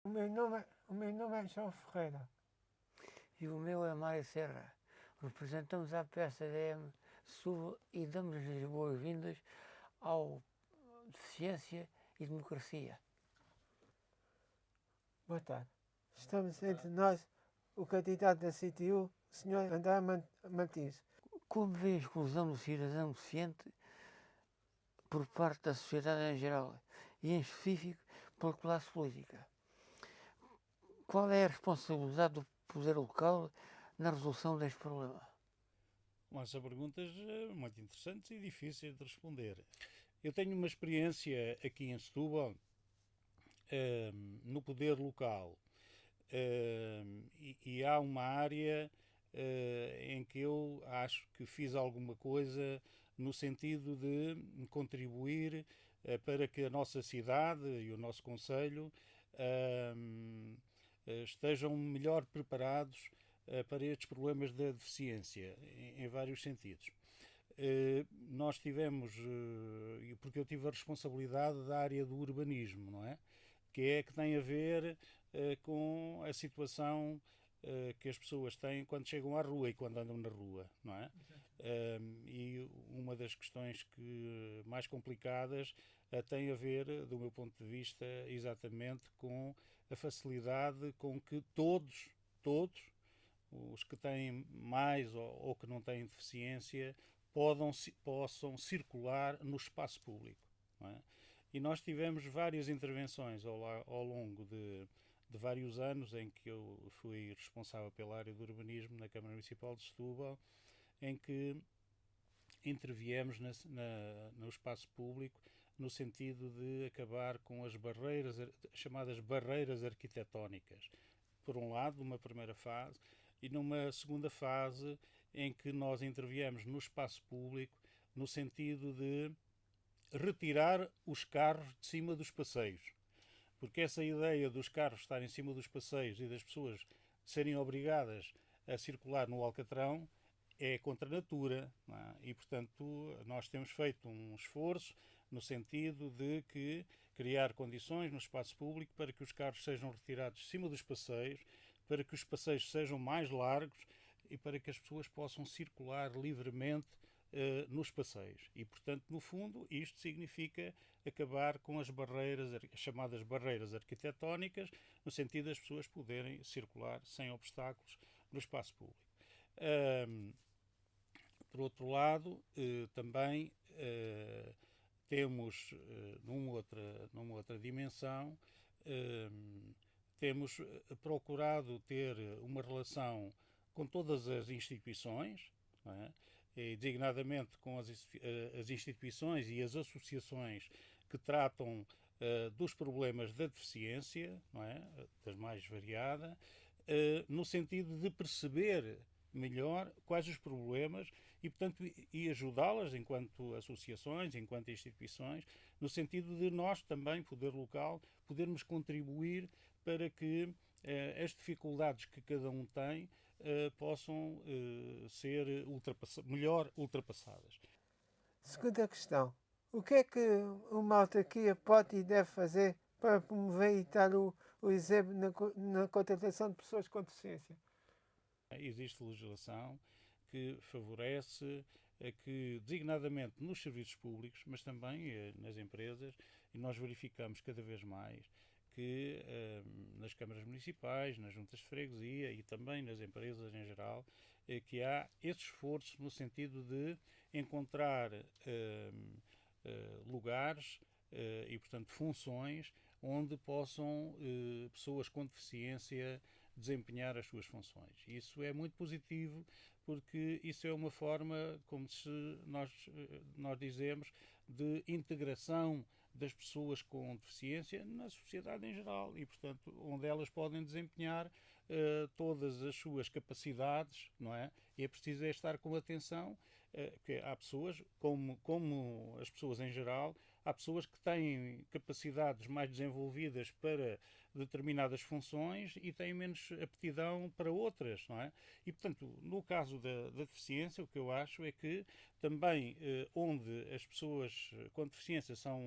O meu nome é João Ferreira. E o meu é Mário Serra. Representamos a PSDM Sul e damos as boas-vindas ao Ciência e Democracia. Boa tarde. Estamos entre nós o candidato da CTU, o Sr. André Martins. Como vê a exclusão do cidadão deficiente por parte da sociedade em geral e em específico pela classe política? Qual é a responsabilidade do poder local na resolução deste problema? Bom, são perguntas muito interessantes e difíceis de responder. Eu tenho uma experiência aqui em Setúbal, no poder local, e há uma área em que eu acho que fiz alguma coisa no sentido de contribuir para que a nossa cidade e o nosso concelho estejam melhor preparados para estes problemas da deficiência, em vários sentidos. Nós tivemos, porque eu tive a responsabilidade da área do urbanismo, não é? Que tem a ver com a situação que as pessoas têm quando chegam à rua e quando andam na rua, não é? E uma das questões mais complicadas tem a ver, do meu ponto de vista, exatamente com a facilidade com que todos, os que têm mais ou que não têm deficiência, possam circular no espaço público. Não é? E nós tivemos várias intervenções ao longo de vários anos em que eu fui responsável pela área do urbanismo na Câmara Municipal de Setúbal, em que interviemos no espaço público no sentido de acabar com as chamadas barreiras arquitetónicas. Por um lado, numa primeira fase, e numa segunda fase em que nós interviemos no espaço público no sentido de retirar os carros de cima dos passeios. Porque essa ideia dos carros estarem em cima dos passeios e das pessoas serem obrigadas a circular no Alcatrão é contra a natura. Não é? E, portanto, nós temos feito um esforço no sentido de criar condições no espaço público para que os carros sejam retirados de cima dos passeios, para que os passeios sejam mais largos e para que as pessoas possam circular livremente nos passeios. E, portanto, no fundo, isto significa acabar com as chamadas barreiras arquitetónicas, no sentido das pessoas poderem circular sem obstáculos no espaço público. Por outro lado, também temos, numa outra dimensão, temos procurado ter uma relação com todas as instituições, não é? E, designadamente com as instituições e as associações que tratam dos problemas da deficiência, não é? Das mais variada, no sentido de perceber melhor quais os problemas e, portanto, e ajudá-las enquanto associações, enquanto instituições, no sentido de nós também, poder local, podermos contribuir para que as dificuldades que cada um tem possam ser melhor ultrapassadas. Segunda questão. O que é que uma autarquia pode e deve fazer para promover e dar o exemplo na contratação de pessoas com deficiência? Existe legislação que favorece que, designadamente nos serviços públicos, mas também nas empresas, e nós verificamos cada vez mais que nas câmaras municipais, nas juntas de freguesia e também nas empresas em geral, que há esse esforço no sentido de encontrar lugares e, portanto, funções onde possam pessoas com deficiência desempenhar as suas funções. Isso é muito positivo porque isso é uma forma, como se nós dizemos, de integração das pessoas com deficiência na sociedade em geral e, portanto, onde elas podem desempenhar todas as suas capacidades, não é? E é preciso estar com atenção, porque há pessoas, como as pessoas em geral, há pessoas que têm capacidades mais desenvolvidas para determinadas funções e têm menos aptidão para outras, não é? E, portanto, no caso da deficiência, o que eu acho é que também onde as pessoas com deficiência são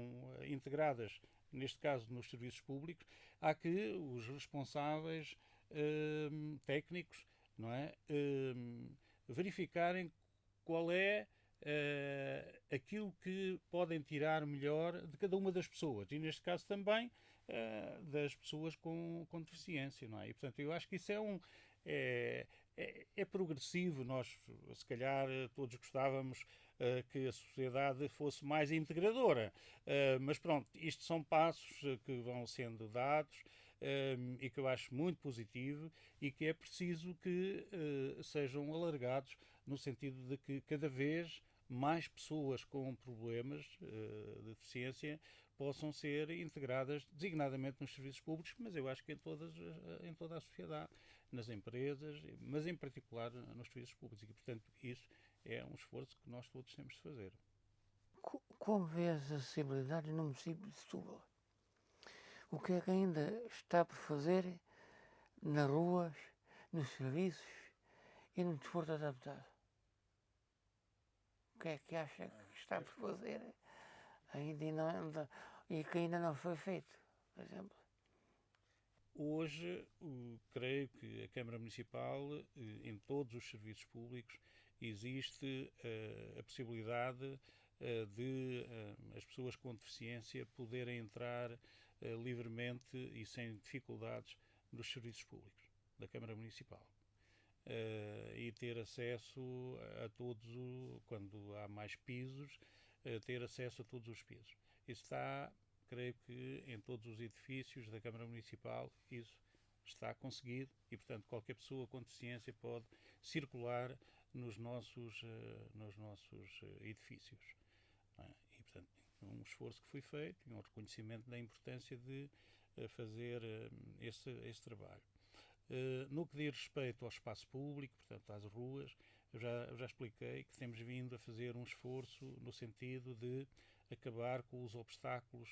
integradas neste caso nos serviços públicos, há que os responsáveis técnicos, não é, verificarem qual é aquilo que podem tirar melhor de cada uma das pessoas, e neste caso também das pessoas com deficiência, não é? E portanto eu acho que isso é progressivo. Nós, se calhar, todos gostávamos que a sociedade fosse mais integradora, mas pronto, isto são passos que vão sendo dados e que eu acho muito positivo e que é preciso que sejam alargados no sentido de que cada vez mais pessoas com problemas de deficiência possam ser integradas designadamente nos serviços públicos, mas eu acho que em toda a sociedade, nas empresas, mas em particular nos serviços públicos. E, portanto, isso é um esforço que nós todos temos de fazer. Como vês a acessibilidade no município de Setúbal? O que é que ainda está por fazer nas ruas, nos serviços e no desporto adaptado? O que é que acha que está por fazer e que ainda não foi feito, por exemplo? Hoje, creio que a Câmara Municipal, em todos os serviços públicos, existe a possibilidade de as pessoas com deficiência poderem entrar livremente e sem dificuldades nos serviços públicos da Câmara Municipal. E ter acesso a todos, quando há mais pisos, ter acesso a todos os pisos. Isso está, creio que em todos os edifícios da Câmara Municipal, isso está conseguido e, portanto, qualquer pessoa com deficiência pode circular nos nossos edifícios. E, portanto, um esforço que foi feito e um reconhecimento da importância de fazer esse trabalho. No que diz respeito ao espaço público, portanto, às ruas, eu já expliquei que temos vindo a fazer um esforço no sentido de acabar com os obstáculos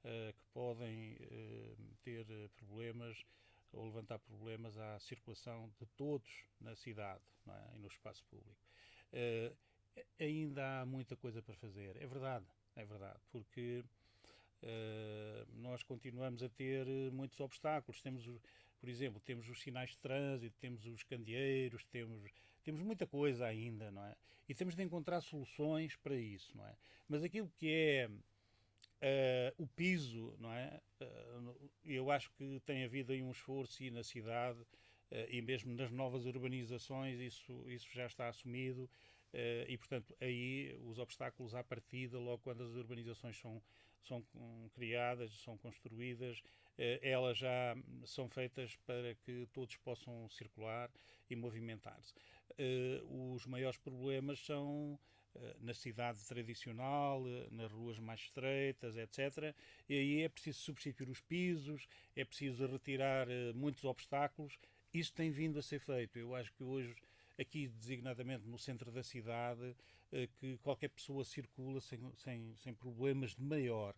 que podem ter problemas ou levantar problemas à circulação de todos na cidade, não é? E no espaço público. Ainda há muita coisa para fazer, é verdade, porque nós continuamos a ter muitos obstáculos. Por exemplo, temos os sinais de trânsito, temos os candeeiros, temos muita coisa ainda, não é? E temos de encontrar soluções para isso, não é? Mas aquilo que é o piso, não é? Eu acho que tem havido aí um esforço e na cidade e mesmo nas novas urbanizações isso já está assumido e, portanto, aí os obstáculos à partida, logo quando as urbanizações são criadas, são construídas, elas já são feitas para que todos possam circular e movimentar-se. Os maiores problemas são na cidade tradicional, nas ruas mais estreitas, etc. E aí é preciso substituir os pisos, é preciso retirar muitos obstáculos. Isso tem vindo a ser feito. Eu acho que hoje, aqui designadamente no centro da cidade, que qualquer pessoa circula sem problemas de maior.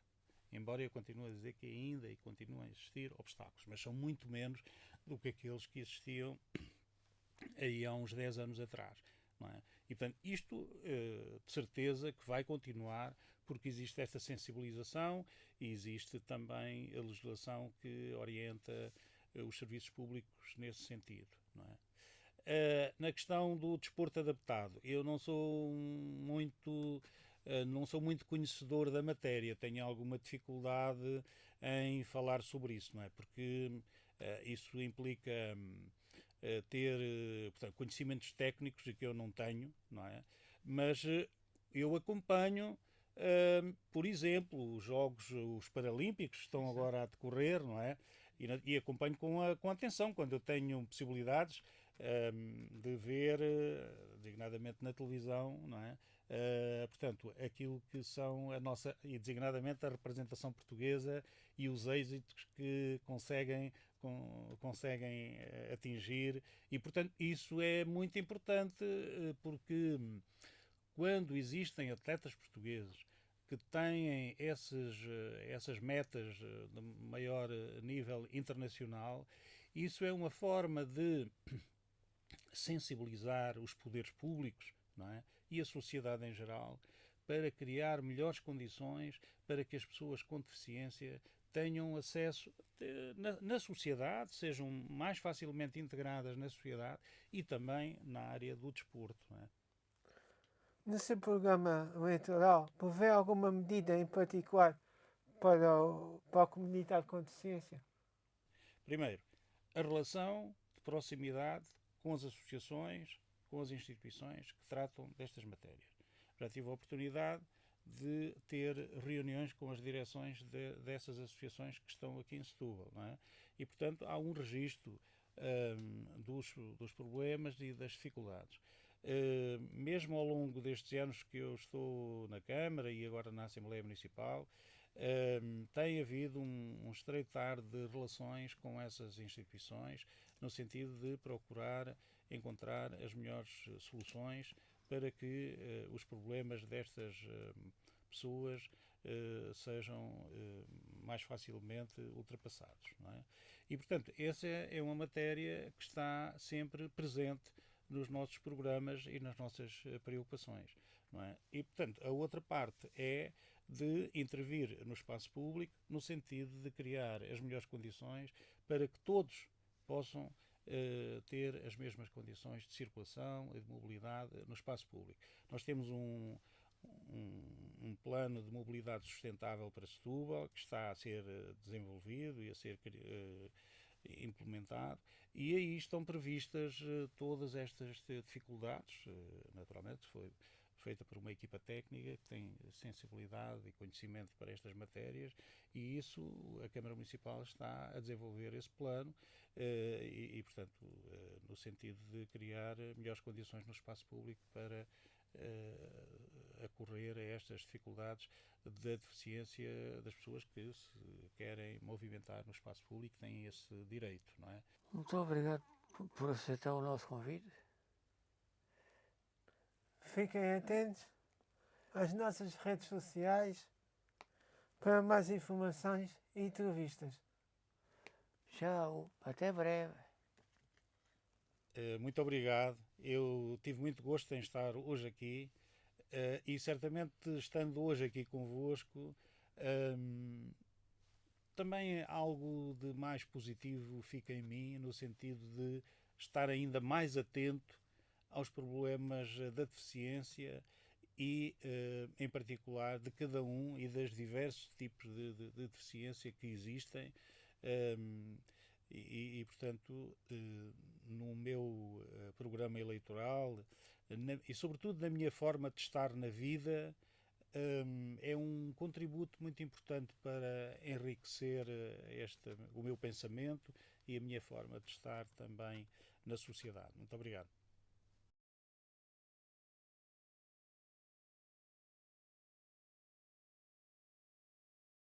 Embora eu continue a dizer que ainda e continuam a existir obstáculos, mas são muito menos do que aqueles que existiam aí há uns 10 anos atrás. Não é? E, portanto, isto de certeza que vai continuar, porque existe esta sensibilização e existe também a legislação que orienta os serviços públicos nesse sentido. Não é? Na questão do desporto adaptado, eu não sou muito conhecedor da matéria, tenho alguma dificuldade em falar sobre isso, não é? Porque isso implica ter portanto, conhecimentos técnicos que eu não tenho, não é? Mas eu acompanho, por exemplo, os Paralímpicos que estão agora a decorrer, não é? E acompanho com atenção quando eu tenho possibilidades de ver, designadamente na televisão, não é? Portanto, aquilo que são a nossa, e designadamente a representação portuguesa e os êxitos que conseguem atingir, e portanto isso é muito importante porque quando existem atletas portugueses que têm essas metas de maior nível internacional, isso é uma forma de sensibilizar os poderes públicos, não é? E a sociedade em geral, para criar melhores condições para que as pessoas com deficiência tenham acesso na sociedade, sejam mais facilmente integradas na sociedade e também na área do desporto. Não é? No seu programa eleitoral, prevê alguma medida em particular para a comunidade com deficiência? Primeiro, a relação de proximidade com as associações, com as instituições que tratam destas matérias. Já tive a oportunidade de ter reuniões com as direções dessas associações que estão aqui em Setúbal, não é? E, portanto, há um registro dos problemas e das dificuldades. Mesmo ao longo destes anos que eu estou na Câmara e agora na Assembleia Municipal, tem havido um estreitar de relações com essas instituições no sentido de procurar encontrar as melhores soluções para que os problemas destas pessoas sejam mais facilmente ultrapassados. Não é? E, portanto, essa é uma matéria que está sempre presente nos nossos programas e nas nossas preocupações. Não é? E, portanto, a outra parte é de intervir no espaço público no sentido de criar as melhores condições para que todos possam ter as mesmas condições de circulação e de mobilidade no espaço público. Nós temos um plano de mobilidade sustentável para Setúbal que está a ser desenvolvido e a ser implementado, e aí estão previstas todas estas dificuldades. Naturalmente foi feita por uma equipa técnica que tem sensibilidade e conhecimento para estas matérias, e isso a Câmara Municipal está a desenvolver esse plano portanto, no sentido de criar melhores condições no espaço público para acorrer a estas dificuldades da deficiência das pessoas que se querem movimentar no espaço público, têm esse direito, não é? Muito obrigado por aceitar o nosso convite. Fiquem atentos às nossas redes sociais para mais informações e entrevistas. Tchau, até breve. Muito obrigado. Eu tive muito gosto em estar hoje aqui e certamente estando hoje aqui convosco também algo de mais positivo fica em mim no sentido de estar ainda mais atento aos problemas da deficiência e, em particular, de cada um e dos diversos tipos de deficiência que existem. Portanto, no meu programa eleitoral e, sobretudo, na minha forma de estar na vida, é um contributo muito importante para enriquecer o meu pensamento e a minha forma de estar também na sociedade. Muito obrigado.